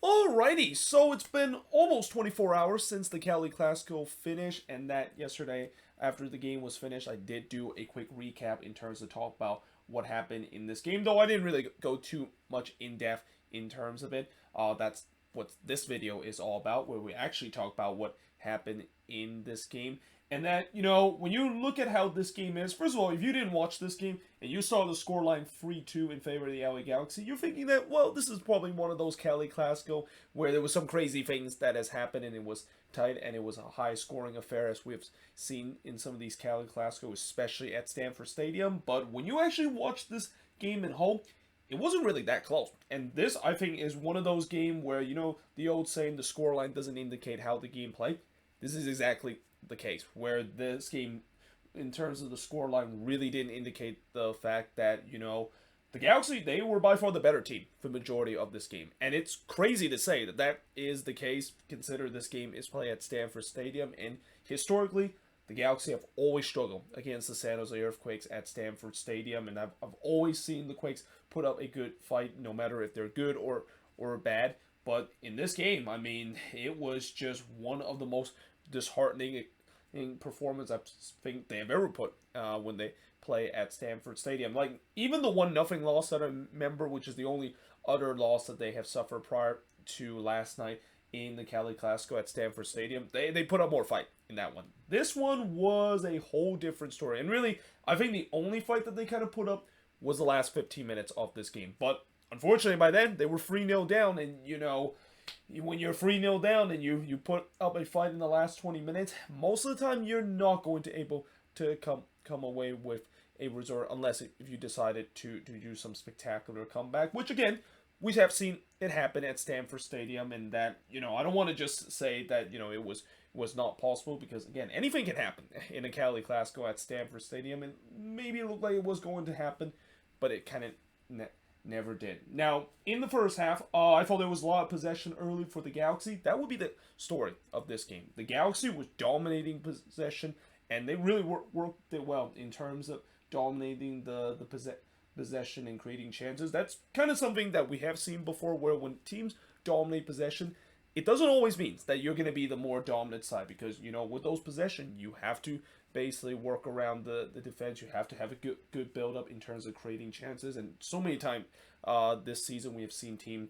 Alrighty, so it's been almost 24 hours since the Cali Clasico finished, and that yesterday, after the game was finished, I did do a quick recap in terms of talk about what happened in this game, though I didn't really go too much in depth in terms of it. That's what this video is all about, where we actually talk about what happened in this game. And that, when you look at how this game is, first of all, if you didn't watch this game and you saw the scoreline 3-2 in favor of the LA Galaxy, you're thinking that, well, this is probably one of those Cali Clasico where there was some crazy things that has happened and it was tight and it was a high scoring affair, as we've seen in some of these Cali Clasico, especially at Stanford Stadium. But when you actually watch this game at home, it wasn't really that close. And this, I think, is one of those games where, the old saying, the scoreline doesn't indicate how the game played. This is exactly the case, where this game, in terms of the scoreline, really didn't indicate the fact that, the Galaxy, they were by far the better team for the majority of this game. And it's crazy to say that that is the case, consider this game is played at Stanford Stadium, and historically, the Galaxy have always struggled against the San Jose Earthquakes at Stanford Stadium, and I've always seen the Quakes put up a good fight, no matter if they're good or bad. But in this game, I mean, it was just one of the most disheartening performance I think they have ever put when they play at Stanford Stadium. Like, even the 1-0 loss that I remember, which is the only other loss that they have suffered prior to last night in the Cali Clasico at Stanford Stadium, they put up more fight in that one. This one was a whole different story. And really, I think the only fight that they kind of put up was the last 15 minutes of this game. But unfortunately, by then, they were 3-0 down, and, when you're 3-0 down and you put up a fight in the last 20 minutes, most of the time you're not going to able to come away with a result unless if you decided to do some spectacular comeback, which again, we have seen it happen at Stanford Stadium, and that, I don't want to just say that, it was not possible, because again, anything can happen in a Cali Clasico at Stanford Stadium, and maybe it looked like it was going to happen, but it kind of never did. Now, in the first half, I thought there was a lot of possession early for the Galaxy. That would be the story of this game. The Galaxy was dominating possession, and they really worked it well in terms of dominating the possession and creating chances. That's kind of something that we have seen before, where when teams dominate possession, it doesn't always mean that you're going to be the more dominant side, because, with those possession, you have to basically work around the defense. You have to have a good build up in terms of creating chances. And so many times this season we have seen teams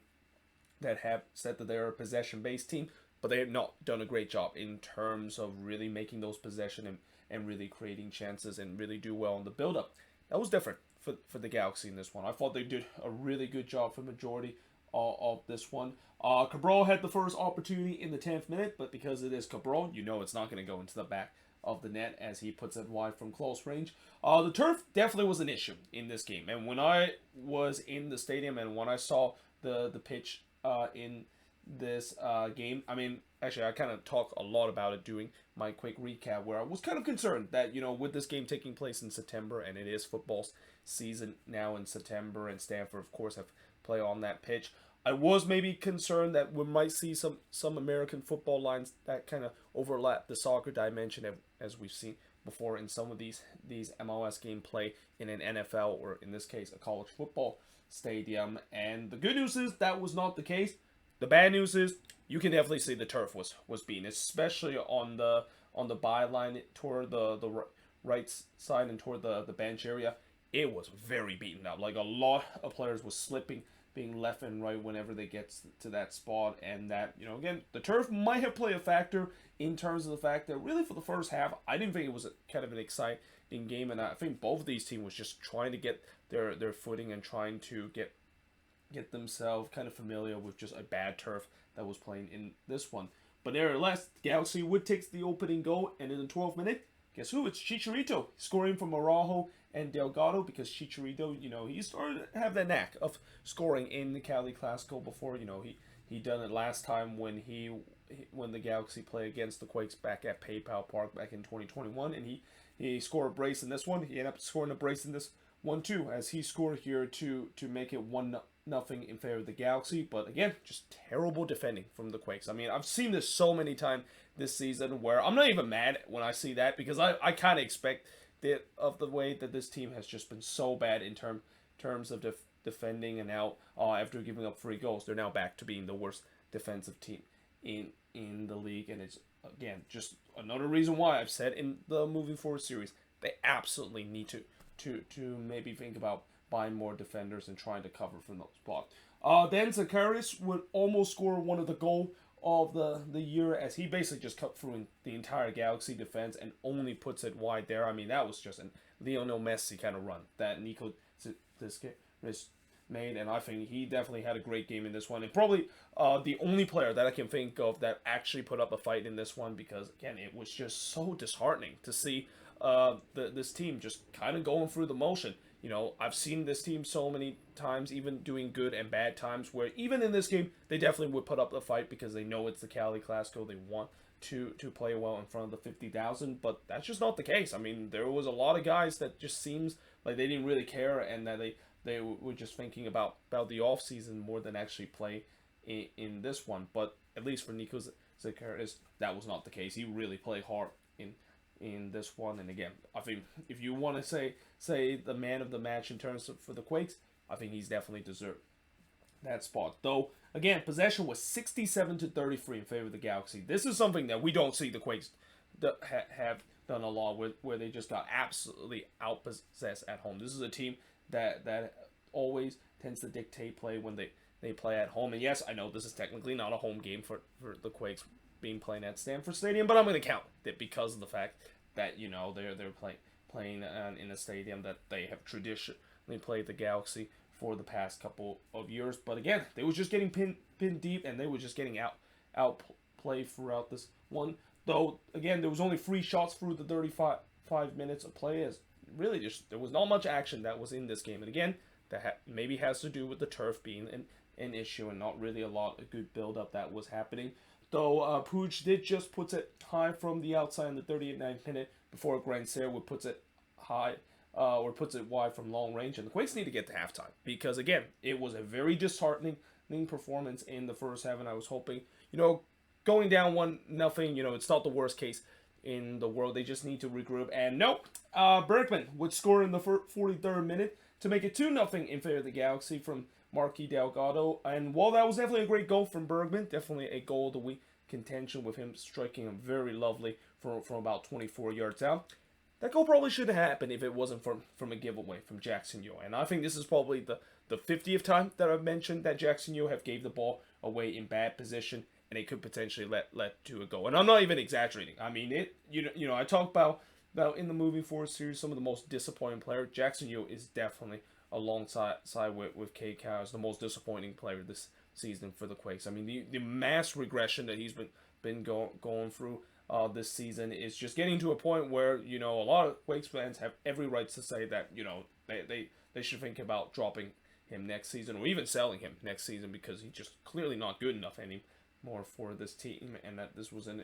that have said that they're a possession based team, but they have not done a great job in terms of really making those possession and really creating chances and really do well in the build up. That was different for the Galaxy in this one. I thought they did a really good job for the majority of this one. Cabral had the first opportunity in the 10th minute, but because it is Cabral, it's not going to go into the back of the net as he puts it wide from close range. The turf definitely was an issue in this game, and when I was in the stadium and when I saw the pitch in this game, I mean, actually I kind of talked a lot about it doing my quick recap, where I was kind of concerned that, with this game taking place in September, and it is football season now in September, and Stanford, of course, have play on that pitch, I was maybe concerned that we might see some American football lines that kind of overlap the soccer dimension, as we've seen before in some of these MLS game play in an NFL, or in this case a college football stadium. And the good news is that was not the case. The bad news is you can definitely see the turf was beaten, especially on the byline toward the right side and toward the bench area. It was very beaten up. Like, a lot of players was slipping, being left and right whenever they get to that spot. And that, again, the turf might have played a factor in terms of the fact that really for the first half, I didn't think it was kind of an exciting game. And I think both of these teams was just trying to get their footing and trying to get themselves kind of familiar with just a bad turf that was playing in this one. But nevertheless, Galaxy would take the opening goal, and in the 12th minute, guess who? It's Chicharito scoring from Araujo and Delgado, because Chicharito, he started to have that knack of scoring in the Cali Clasico before. He done it last time when the Galaxy played against the Quakes back at PayPal Park back in 2021, and he scored a brace in this one. He ended up scoring a brace in this one too, as he scored here to make it 1-0 in favor of the Galaxy. But again, just terrible defending from the Quakes. I mean, I've seen this so many times this season where I'm not even mad when I see that, because I kind of expect of the way that this team has just been so bad in terms of defending, and now after giving up 3 goals, they're now back to being the worst defensive team in the league, and it's again just another reason why I've said in the moving forward series they absolutely need to maybe think about buying more defenders and trying to cover from those blocks. Then Zacharias would almost score one of the goal of the year, as he basically just cut through the entire Galaxy defense and only puts it wide there. I mean, that was just a Lionel Messi kind of run that Nico Zacharias made, and I think he definitely had a great game in this one, and probably the only player that I can think of that actually put up a fight in this one, because again, it was just so disheartening to see this team just kind of going through the motion. You know, I've seen this team so many times, even doing good and bad times, where even in this game, they definitely would put up the fight because they know it's the Cali Clasico. They want to play well in front of the 50,000, but that's just not the case. I mean, there was a lot of guys that just seems like they didn't really care, and that they were just thinking about the offseason more than actually play in this one. But at least for Nico Zacharias, that was not the case. He really played hard in this one. And again, I think if you want to say the man of the match in terms of for the Quakes, I think he's definitely deserved that spot. Though again, possession was 67-33 in favor of the Galaxy. This is something that we don't see the Quakes have done a lot with, where they just got absolutely outpossessed at home. This is a team that always tends to dictate play when they play at home. And yes, I know this is technically not a home game for the Quakes being playing at Stanford Stadium, but I'm going to count it because of the fact that, you know, they're playing in a stadium that they have traditionally played the Galaxy for the past couple of years. But again, they were just getting pinned deep, and they were just getting outplayed throughout this one. Though again, there was only 3 shots through the 35 minutes of play, as really just there was not much action that was in this game. And again, that maybe has to do with the turf being an issue and not really a lot of good build-up that was happening. Though Puig did just puts it high from the outside in the 38th minute before Grandsir would puts it high or puts it wide from long range. And the Quakes need to get to halftime, because again, it was a very disheartening performance in the first half, and I was hoping, you know, going down 1-0, you know, it's not the worst case in the world. They just need to regroup. And nope, Bergman would score in the 43rd minute to make it 2-0 in favor of the Galaxy from Marquis Delgado. And while that was definitely a great goal from Bergman, definitely a goal of the week contention, with him striking him very lovely from about 24 yards out. That goal probably should have happened if it wasn't from a giveaway from Jackson Yeo. And I think this is probably the 50th time that I've mentioned that Jackson Yeo have gave the ball away in bad position, and it could potentially let to a goal. And I'm not even exaggerating. I mean, it. You know, I talk about in the moving forward series some of the most disappointing player. Jackson Yeo is definitely alongside with K. Cow as the most disappointing player this season for the Quakes. I mean, the mass regression that he's been going through this season is just getting to a point where, you know, a lot of Quakes fans have every right to say that, you know, they should think about dropping him next season, or even selling him next season, because he's just clearly not good enough anymore for this team. And that this was an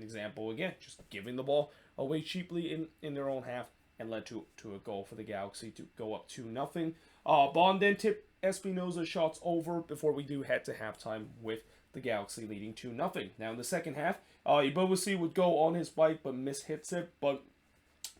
example, again, just giving the ball away cheaply in their own half, and led to a goal for the Galaxy to go up 2-0. Bond then tipped Espinoza's shots over before we do head to halftime, with the Galaxy leading 2-0. Now in the second half, Ibovasi would go on his bike but hits it, but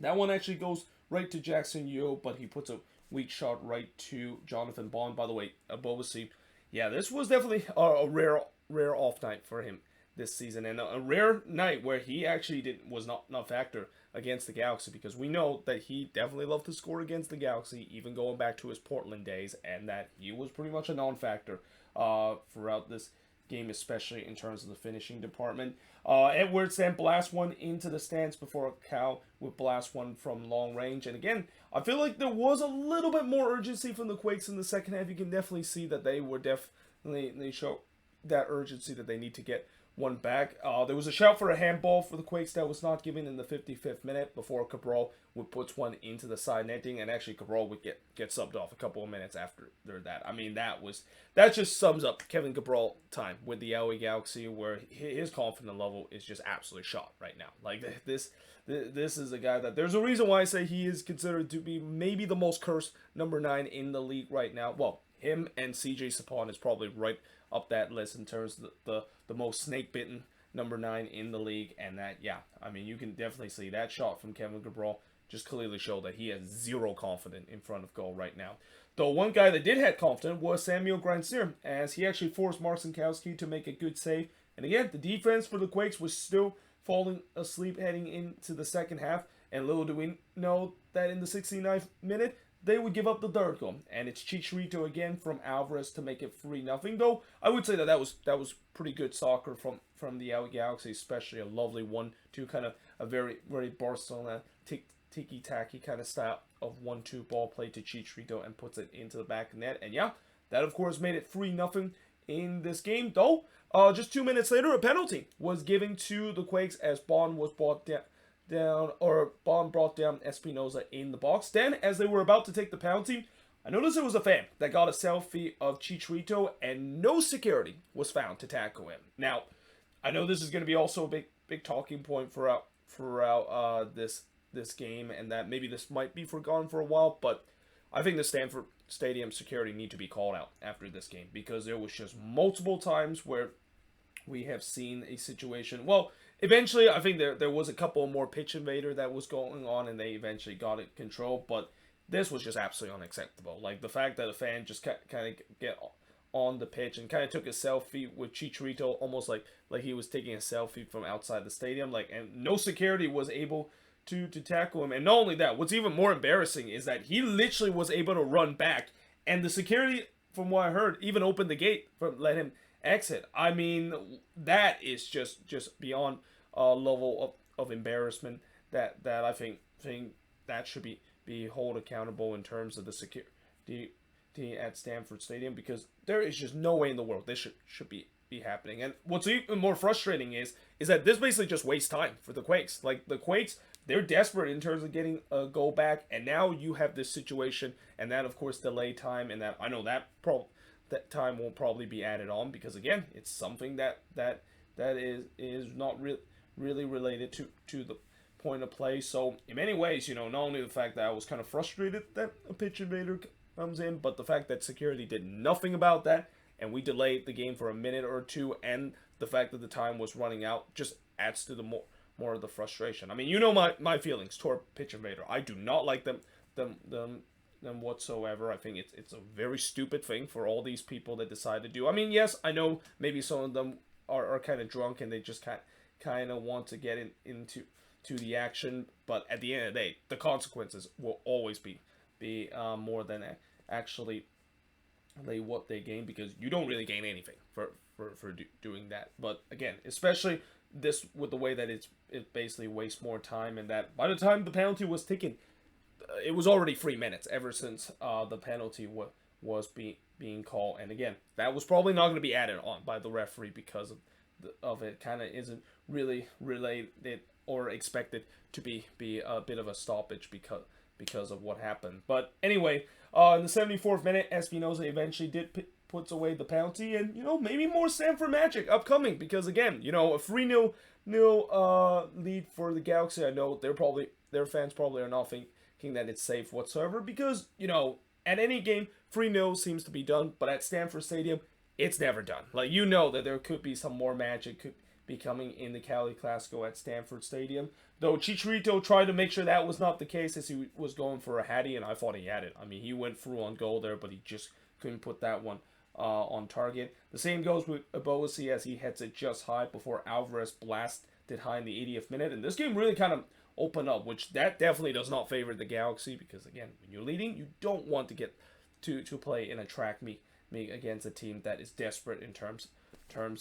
that one actually goes right to Jackson Yeo, but he puts a weak shot right to Jonathan Bond. By the way, Ibovasi, yeah, this was definitely a rare off night for him this season, and a rare night where he actually was not a factor against the Galaxy, because we know that he definitely loved to score against the Galaxy, even going back to his Portland days, and that he was pretty much a non-factor throughout this game, especially in terms of the finishing department. Edwards then blasts one into the stands before Cal would blast one from long range. And again, I feel like there was a little bit more urgency from the Quakes in the second half. You can definitely see that they show that urgency that they need to get one back. There was a shout for a handball for the Quakes that was not given in the 55th minute before Cabral would put one into the side netting, and actually Cabral would get subbed off a couple of minutes after that. I mean, that just sums up Kevin Cabral time with the LA Galaxy, where his confidence level is just absolutely shot right now. Like, this is a guy that there's a reason why I say he is considered to be maybe the most cursed number 9 in the league right now. Well, him and CJ Sapon is probably right up that list in terms of the most snake-bitten number 9 in the league. And that, yeah, I mean, you can definitely see that shot from Kevin Cabral just clearly show that he has zero confidence in front of goal right now. Though one guy that did have confidence was Samuel Grandsir, as he actually forced Mark Sinkowski to make a good save. And again, the defense for the Quakes was still falling asleep heading into the second half. And little do we know that in the 69th minute, they would give up the third goal. And it's Chicharito again from Alvarez to make it 3-0. Though I would say that that was pretty good soccer from the LA Galaxy, especially a lovely 1-2, kind of a very, very Barcelona tiki-taki kind of style of 1-2 ball play to Chicharito and puts it into the back of the net. And yeah, that of course made it 3-0 in this game. Though, just 2 minutes later, a penalty was given to the Quakes as Bond was brought Bond brought down Espinoza in the box. Then, as they were about to take the penalty, I noticed it was a fan that got a selfie of Chicharito, and no security was found to tackle him. Now, I know this is going to be also a big talking point throughout this game, and that maybe this might be forgotten for a while, but I think the Stanford Stadium security need to be called out after this game, because there was just multiple times where we have seen a situation. Well, eventually, I think there was a couple more pitch invader that was going on, and they eventually got it controlled, but this was just absolutely unacceptable. Like, the fact that a fan just kind of get on the pitch and kind of took a selfie with Chicharito, almost like he was taking a selfie from outside the stadium, and no security was able to tackle him. And not only that, what's even more embarrassing is that he literally was able to run back, and the security, from what I heard, even opened the gate for let him exit. I mean, that is just beyond a level of embarrassment that I think that should be held accountable in terms of the security at Stanford Stadium, because there is just no way in the world this should be happening. And what's even more frustrating is that this basically just wastes time for the Quakes. Like, the Quakes, they're desperate in terms of getting a goal back, and now you have this situation, and that of course delay time, and that I know that time will probably be added on, because again, it's something that is not really related to the point of play. So in many ways, not only the fact that I was kind of frustrated that a pitch invader comes in, but the fact that security did nothing about that, and we delayed the game for a minute or two, and the fact that the time was running out just adds to the more of the frustration. I mean, my feelings toward pitch invader. I do not like them whatsoever. I think it's a very stupid thing for all these people that decide to do. I mean, yes, I know maybe some of them are kind of drunk and they just kind of want to get into the action, but at the end of the day, the consequences will always be more than actually what they gain, because you don't really gain anything for doing that. But again, especially this with the way that it basically wastes more time, and that by the time the penalty was taken, it was already 3 minutes ever since the penalty was being called. And again, that was probably not going to be added on by the referee because of it kind of isn't really related or expected to be a bit of a stoppage because of what happened. But anyway, in the 74th minute, Espinoza eventually did puts away the penalty, and maybe more Stanford magic upcoming, because again, a 3-0 lead for the Galaxy. I know their fans probably are not thinking that it's safe whatsoever, because at any game 3-0 seems to be done, but at Stanford Stadium it's never done. Like, that there could be some more magic could be coming in the Cali Clasico at Stanford Stadium. Though Chicharito tried to make sure that was not the case as he was going for a hattie, and I thought he had it. I mean, he went through on goal there, but he just couldn't put that one on target. The same goes with Eboasi as he heads it just high before Alvarez blasted high in the 80th minute. And this game really kind of opened up, which that definitely does not favor the Galaxy, because again, when you're leading, you don't want to get to play in a track meet against a team that is desperate in terms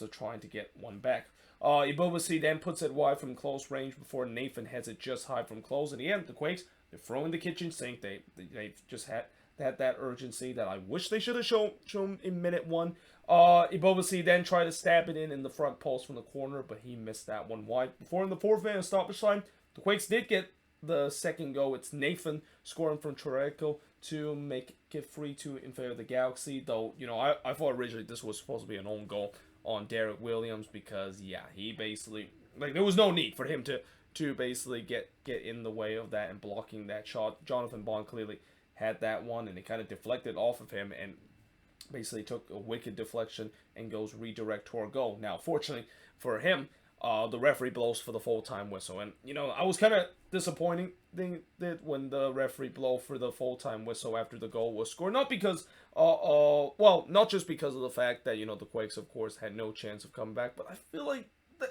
of trying to get one back. Eboasi then puts it wide from close range before Nathan heads it just high from close. In the end, the Quakes, they're throwing the kitchen sink. They've just had that urgency that I wish they should have shown in minute 1. Eboasi then tried to stab it in the front post from the corner, but he missed that one wide. Before in the 4th minute stoppage time, the Quakes did get the second goal. It's Nathan scoring from Choreko to make it 3-2 in favor of the Galaxy. Though, I thought originally this was supposed to be an own goal on Derek Williams, because he basically, there was no need for him to basically get in the way of that and blocking that shot. Jonathan Bond clearly had that one, and it kind of deflected off of him and basically took a wicked deflection and goes redirect toward goal. Now, fortunately for him, the referee blows for the full-time whistle. And, I was kind of disappointed when the referee blow for the full-time whistle after the goal was scored. Not because, well, not just because of the fact that, the Quakes, of course, had no chance of coming back, but I feel like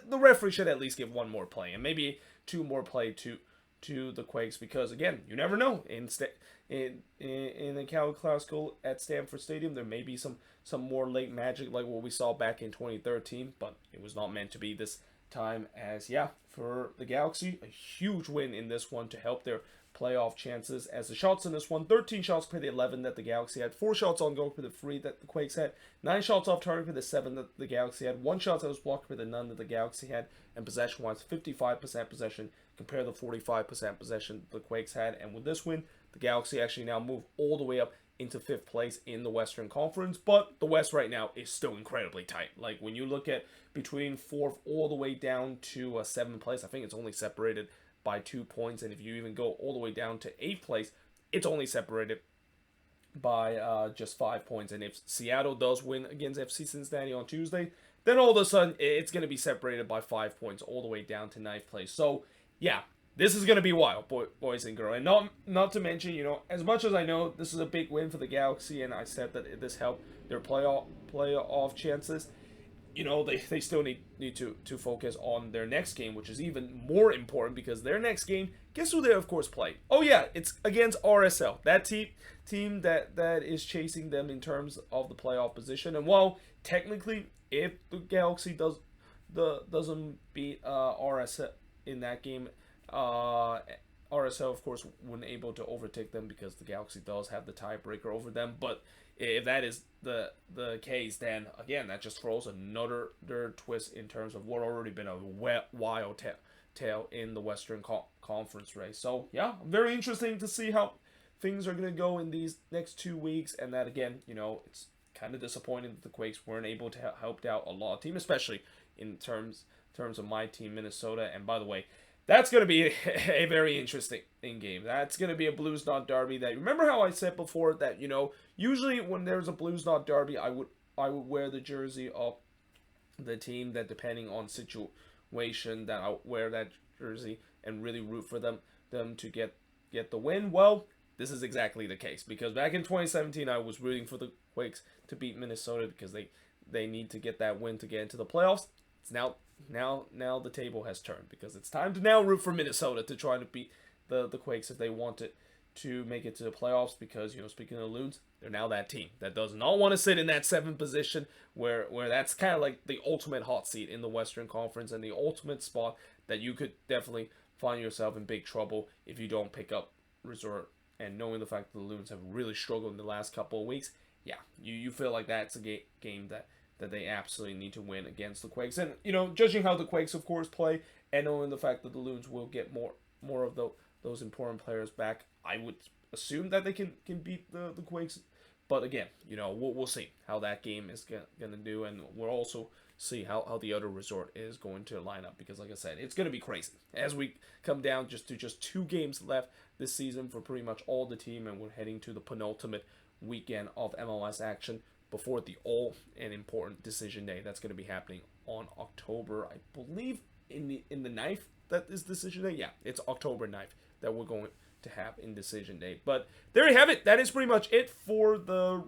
the referee should at least give one more play, and maybe two more play to the Quakes, because, again, you never know. In the Cali Clasico at Stanford Stadium, there may be some more late magic like what we saw back in 2013, but it was not meant to be this time. As for the Galaxy, a huge win in this one to help their playoff chances, as the shots in this one, 13 shots per the 11 that the Galaxy had, 4 shots on goal per the 3 that the Quakes had, 9 shots off target per the 7 that the Galaxy had, 1 shot that was blocked per the none that the Galaxy had, and possession-wise, 55% possession compared to the 45% possession the Quakes had. And with this win, the Galaxy actually now move all the way up into 5th place in the Western Conference, but the West right now is still incredibly tight. Like, when you look at between 4th all the way down to 7th place, I think it's only separated by 2 points, and if you even go all the way down to 8th place, it's only separated by just 5 points. And if Seattle does win against FC Cincinnati on Tuesday, then all of a sudden it's going to be separated by 5 points all the way down to 9th place. So, yeah, this is going to be wild, boys and girls. And not to mention, as much as I know this is a big win for the Galaxy, and I said that this helped their playoff chances, they still need to focus on their next game, which is even more important, because their next game, guess who they, of course, play? Oh, yeah, it's against RSL, that team that is chasing them in terms of the playoff position. And while technically, if the Galaxy doesn't beat RSL in that game, RSL, of course, wasn't able to overtake them because the Galaxy does have the tiebreaker over them. But if that is the case, then again, that just throws another twist in terms of what already been a wild tale in the Western Conference race. So yeah, very interesting to see how things are going to go in these next 2 weeks. And that, again, it's kind of disappointing that the Quakes weren't able to help out a lot of teams, especially in terms of my team, Minnesota. And by the way, that's going to be a very interesting game. That's going to be a Blues Knot derby. That, remember how I said before that, usually when there's a Blues Knot derby, I would wear the jersey of the team that, depending on situation, that I'll wear that jersey and really root for them to get the win. Well, this is exactly the case, because back in 2017, I was rooting for the Quakes to beat Minnesota because they need to get that win to get into the playoffs. It's now the table has turned, because it's time to now root for Minnesota to try to beat the Quakes if they wanted to make it to the playoffs, because, speaking of Loons, they're now that team that does not want to sit in that 7th position where that's kind of like the ultimate hot seat in the Western Conference, and the ultimate spot that you could definitely find yourself in big trouble if you don't pick up resort. And knowing the fact that the Loons have really struggled in the last couple of weeks, yeah, you feel like that's a game that they absolutely need to win against the Quakes. And, judging how the Quakes, of course, play, and knowing the fact that the Loons will get more of those important players back, I would assume that they can beat the Quakes. But again, we'll see how that game is going to do, and we'll also see how the other resort is going to line up, because, like I said, it's going to be crazy as we come down to just 2 games left this season for pretty much all the team, and we're heading to the penultimate weekend of MLS action before the all-important decision day. That's going to be happening on October, I believe, in the 9th. That is decision day. Yeah, it's October 9th that we're going to have in decision day. But there you have it. That is pretty much it for the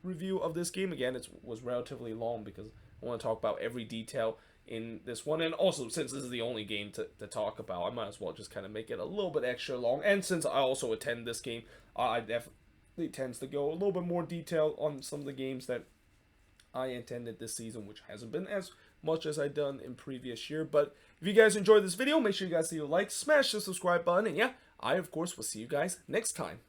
review of this game. Again, it was relatively long because I want to talk about every detail in this one. And also, since this is the only game to talk about, I might as well just kind of make it a little bit extra long. And since I also attend this game, I definitely tends to go a little bit more detail on some of the games that I attended this season, which hasn't been as much as I've done in previous year. But if you guys enjoyed this video, make sure you guys leave a like, smash the subscribe button, and yeah, I, of course, will see you guys next time.